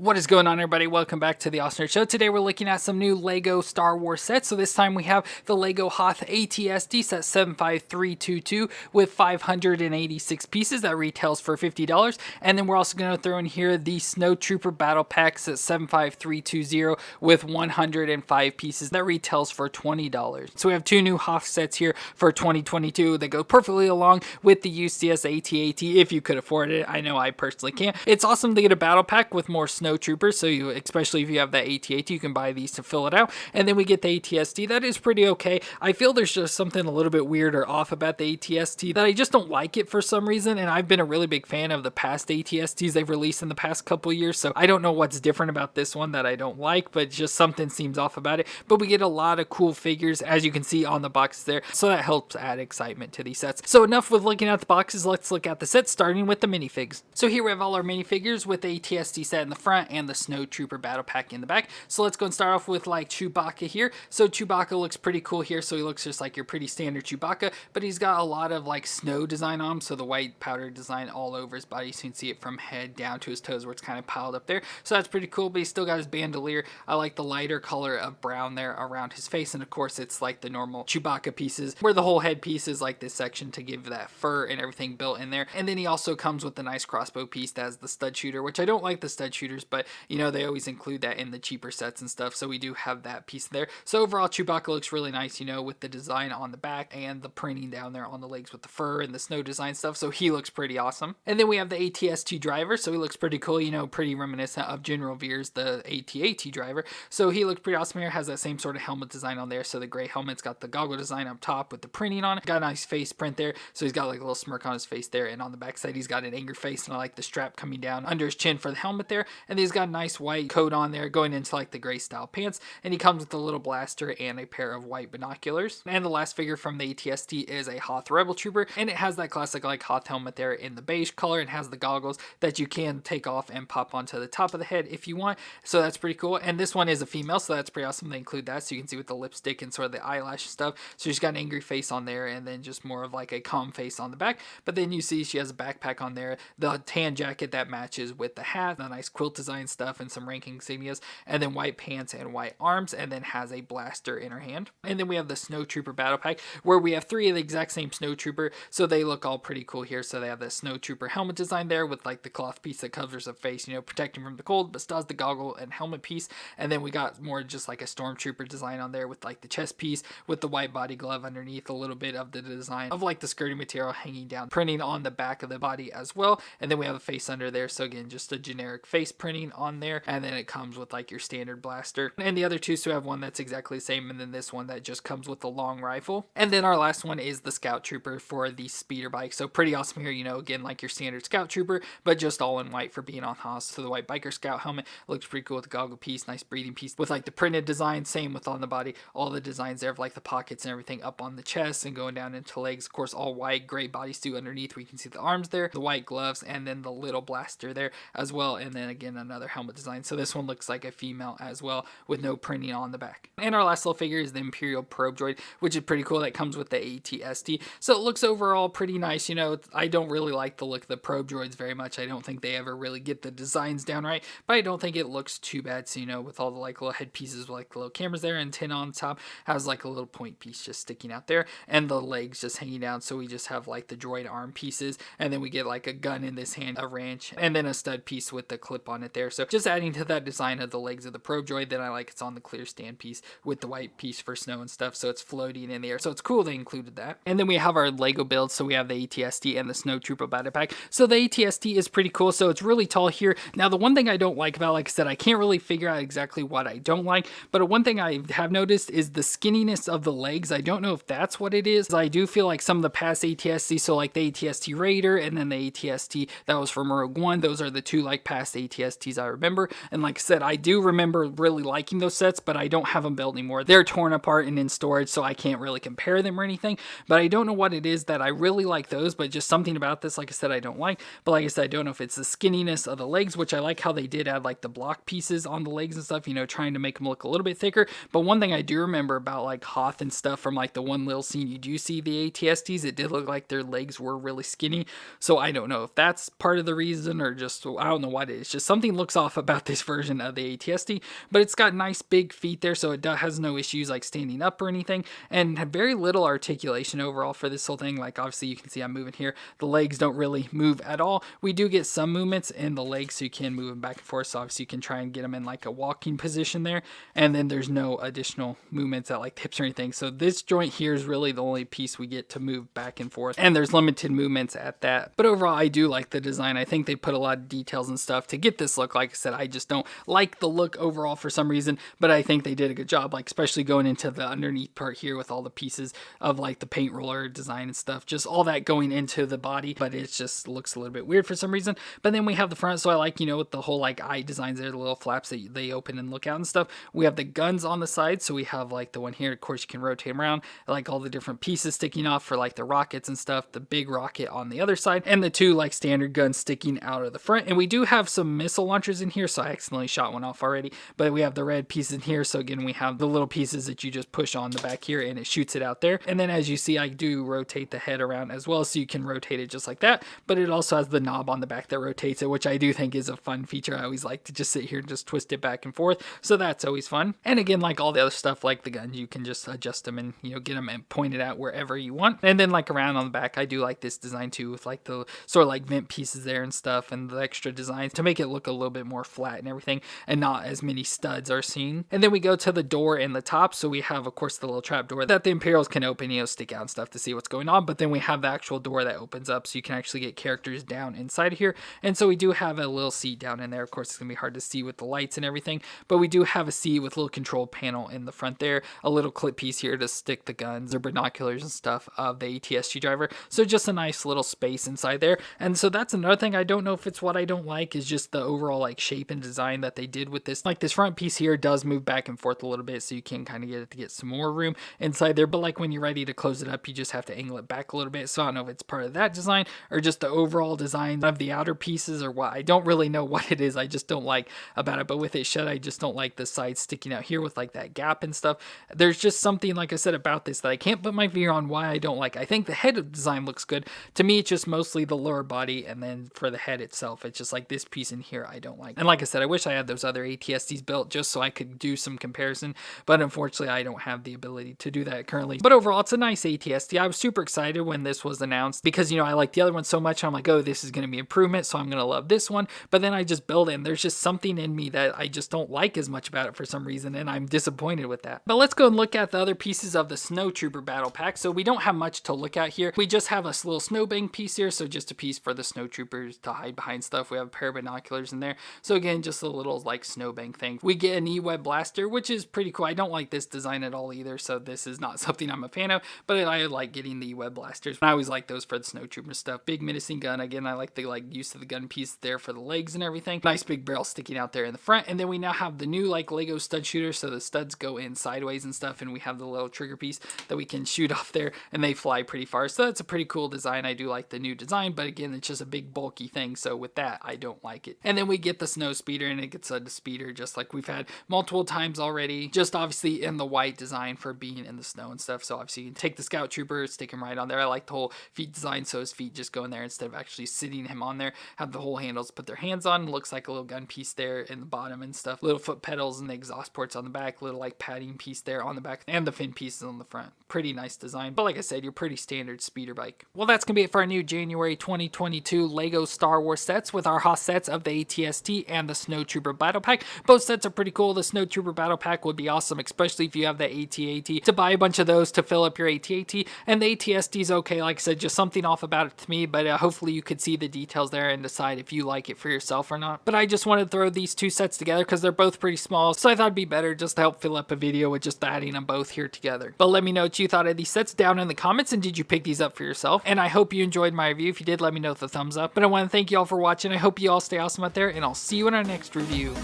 What is going on, everybody? Welcome back to the Austin Nerd Show. Today we're looking at some new LEGO Star Wars sets. So this time we have the LEGO Hoth ATSD set 75322 with 586 pieces that retails for $50. And then we're also going to throw in here the Snowtrooper Battle Pack set 75320 with 105 pieces that retails for $20. So we have two new Hoth sets here for 2022 that go perfectly along with the UCS AT-AT if you could afford it. I know I personally can't. It's awesome to get a battle pack with more Snowtroopers, so you, especially if you have that AT-AT, you can buy these to fill it out. And then we get the ATSD. That is pretty okay. I feel there's just something a little bit weird or off about the ATSD that I just don't like it for some reason, and I've been a really big fan of the past ATSDs they've released in the past couple years, so I don't know what's different about this one that I don't like, but just something seems off about it. But we get a lot of cool figures, as you can see on the boxes there, so that helps add excitement to these sets. So enough with looking at the boxes, let's look at the sets, starting with the minifigs. So here we have all our minifigures with the ATSD set in the front and the Snowtrooper Battle Pack in the back. So let's go and start off with like Chewbacca here. So Chewbacca looks pretty cool here. So he looks just like your pretty standard Chewbacca, but he's got a lot of like snow design on him. So the white powder design all over his body. So you can see it from head down to his toes where it's kind of piled up there. So that's pretty cool, but he's still got his bandolier. I like the lighter color of brown there around his face. And of course it's like the normal Chewbacca pieces where the whole head piece is like this section to give that fur and everything built in there. And then he also comes with the nice crossbow piece that has the stud shooter, which I don't like the stud shooters, but you know, they always include that in the cheaper sets and stuff, so we do have that piece there. So overall, Chewbacca looks really nice, you know, with the design on the back and the printing down there on the legs with the fur and the snow design stuff, so he looks pretty awesome. And then we have the ATST driver, so he looks pretty cool, you know, pretty reminiscent of General Veer's, the AT-AT driver, so he looks pretty awesome here. Has that same sort of helmet design on there, so the gray helmet's got the goggle design up top with the printing on it. Got a nice face print there, so he's got like a little smirk on his face there, and on the back side he's got an angry face, and I like the strap coming down under his chin for the helmet there, and he's got a nice white coat on there going into like the gray style pants, and he comes with a little blaster and a pair of white binoculars. And the last figure from the ATST is a Hoth Rebel Trooper, and it has that classic like Hoth helmet there in the beige color, and has the goggles that you can take off and pop onto the top of the head if you want, so that's pretty cool. And this one is a female, so that's pretty awesome they include that, so you can see with the lipstick and sort of the eyelash stuff. So she's got an angry face on there, and then just more of like a calm face on the back. But then you see she has a backpack on there, the tan jacket that matches with the hat, the nice quilt design stuff, and some rank insignias, and then white pants and white arms, and then has a blaster in her hand. And then we have the Snowtrooper Battle Pack, where we have three of the exact same Snowtrooper, so they look all pretty cool here. So they have the Snowtrooper helmet design there with like the cloth piece that covers the face, you know, protecting from the cold, but still has the goggle and helmet piece. And then we got more just like a Stormtrooper design on there with like the chest piece with the white body glove underneath, a little bit of the design of like the skirting material hanging down, printing on the back of the body as well. And then we have a face under there, so again, just a generic face printing on there, and then it comes with like your standard blaster. And the other two, so we have one that's exactly the same, and then this one that just comes with the long rifle. And then our last one is the Scout Trooper for the speeder bike. So pretty awesome here, you know, again, like your standard Scout Trooper, but just all in white for being on Hoth. So the white biker scout helmet looks pretty cool with the goggle piece, nice breathing piece with like the printed design, same with on the body, all the designs there of like the pockets and everything up on the chest and going down into legs. Of course, all white, gray bodysuit underneath where you can see the arms there, the white gloves, and then the little blaster there as well. And then again, another helmet design. So this one looks like a female as well with no printing on the back. And our last little figure is the Imperial probe droid, which is pretty cool. That comes with the ATSD. So it looks overall pretty nice. You know, I don't really like the look of the probe droids very much. I don't think they ever really get the designs down right, but I don't think it looks too bad. So, you know, with all the like little head pieces with like little cameras there, and tin on top has like a little point piece just sticking out there, and the legs just hanging down. So we just have like the droid arm pieces, and then we get like a gun in this hand, a wrench, and then a stud piece with the clip on it there. So just adding to that design of the legs of the probe droid. Then I like it's on the clear stand piece with the white piece for snow and stuff, so it's floating in the air. So it's cool they included that. And then we have our Lego builds. So we have the ATSD and the Snowtrooper Battle Pack. So the ATSD is pretty cool. So it's really tall here. Now the one thing I don't like about, like I said, I can't really figure out exactly what I don't like, but one thing I have noticed is the skinniness of the legs. I don't know if that's what it is. I do feel like some of the past ATSD, so like the ATST Raider and then the ATST that was from Rogue One, those are the two like past ATSTs I remember. And like I said, I do remember really liking those sets, but I don't have them built anymore. They're torn apart and in storage, so I can't really compare them or anything. But I don't know what it is that I really like those, but just something about this, like I said, I don't like. But like I said, I don't know if it's the skinniness of the legs, which I like how they did add like the block pieces on the legs and stuff, you know, trying to make them look a little bit thicker. But one thing I do remember about like Hoth and stuff from like the one little scene you do see the ATSTs, it did look like their legs were really skinny. So I don't know if that's part of the reason or just, I don't know what it is. Just something looks off about this version of the ATST, but it's got nice big feet there, so it has no issues like standing up or anything, and had very little articulation overall for this whole thing. Like obviously you can see I'm moving here. The legs don't really move at all. We do get some movements in the legs, so you can move them back and forth. So obviously you can try and get them in like a walking position there, and then there's no additional movements at like hips or anything. So this joint here is really the only piece we get to move back and forth, and there's limited movements at that. But overall, I do like the design. I think they put a lot of details and stuff to get this look. Like I said, I just don't like the look overall for some reason, but I think they did a good job, like especially going into the underneath part here with all the pieces of like the paint roller design and stuff, just all that going into the body, but it just looks a little bit weird for some reason. But then we have the front, so I like, you know, with the whole like eye designs there, the little flaps that they open and look out and stuff. We have the guns on the side, so we have like the one here, of course you can rotate them around, like all the different pieces sticking off for like the rockets and stuff, the big rocket on the other side, and the two like standard guns sticking out of the front. And we do have some missile launchers in here, so I accidentally shot one off already, but we have the red pieces in here, so again we have the little pieces that you just push on the back here and it shoots it out there. And then as you see, I do rotate the head around as well, so you can rotate it just like that, but it also has the knob on the back that rotates it, which I do think is a fun feature. I always like to just sit here and just twist it back and forth, so that's always fun. And again, like all the other stuff, like the guns, you can just adjust them and, you know, get them and point it out wherever you want. And then like around on the back, I do like this design too, with like the sort of like vent pieces there and stuff, and the extra designs to make it look a little bit more flat and everything, and not as many studs are seen. And then we go to the door in the top, so we have of course the little trap door that the Imperials can open, you know, stick out and stuff to see what's going on, but then we have the actual door that opens up, so you can actually get characters down inside of here. And so we do have a little seat down in there. Of course it's gonna be hard to see with the lights and everything, but we do have a seat with a little control panel in the front there, a little clip piece here to stick the guns or binoculars and stuff of the ATST driver, so just a nice little space inside there. And so that's another thing, I don't know if it's what I don't like, is just the overall like shape and design that they did with this. Like this front piece here does move back and forth a little bit, so you can kind of get it to get some more room inside there, but like when you're ready to close it up, you just have to angle it back a little bit. So I don't know if it's part of that design or just the overall design of the outer pieces or what. I don't really know what it is, I just don't like about it. But with it shut, I just don't like the sides sticking out here with like that gap and stuff. There's just something, like I said, about this that I can't put my finger on why I don't like. I think the head design looks good. To me, it's just mostly the lower body, and then for the head itself, it's just like this piece in here I don't like. And like I said, I wish I had those other ATSTs built just so I could do some comparison, but unfortunately I don't have the ability to do that currently. But overall, it's a nice ATST. I was super excited when this was announced because, you know, I like the other one so much. I'm like, oh, this is going to be improvement, so I'm going to love this one. But then I just build it, and there's just something in me that I just don't like as much about it for some reason, and I'm disappointed with that. But let's go and look at the other pieces of the Snowtrooper Battle Pack. So we don't have much to look at here. We just have a little snowbank piece here, so just a piece for the snowtroopers to hide behind stuff. We have a pair of binoculars in there. So again, just a little like snowbank thing. We get an E-Web blaster, which is pretty cool. I don't like this design at all either, so this is not something I'm a fan of, but I like getting the E-Web blasters. I always like those for the snowtrooper stuff. Big menacing gun. Again, I like the use of the gun piece there for the legs and everything. Nice big barrel sticking out there in the front. And then we now have the new like Lego stud shooter, so the studs go in sideways and stuff, and we have the little trigger piece that we can shoot off there, and they fly pretty far. So that's a pretty cool design. I do like the new design, but again, it's just a big bulky thing, so with that I don't like it. And then we get the snow speeder, and it gets a speeder just like we've had multiple times already, just obviously in the white design for being in the snow and stuff. So obviously you can take the scout trooper, stick him right on there. I like the whole feet design, so his feet just go in there instead of actually sitting him on there. Have the whole handles put their hands on. Looks like a little gun piece there in the bottom and stuff. Little foot pedals and the exhaust ports on the back. Little like padding piece there on the back, and the fin pieces on the front. Pretty nice design, but like I said, your pretty standard speeder bike. Well, that's gonna be it for our new January 2022 Lego Star Wars sets with our Hoth sets of the ATST and the Snowtrooper Battle Pack. Both sets are pretty cool. The Snowtrooper Battle Pack would be awesome, especially if you have the AT-AT, to buy a bunch of those to fill up your AT-AT. And the ATST is okay, like I said, just something off about it to me, but hopefully you could see the details there and decide if you like it for yourself or not. But I just wanted to throw these two sets together because they're both pretty small, so I thought it'd be better just to help fill up a video with just adding them both here together. But let me know what you thought of these sets down in the comments, and did you pick these up for yourself? And I hope you enjoyed my review. If you did, let me know with a thumbs up. But I want to thank you all for watching. I hope you all stay awesome out there, and I'll see you in our next review.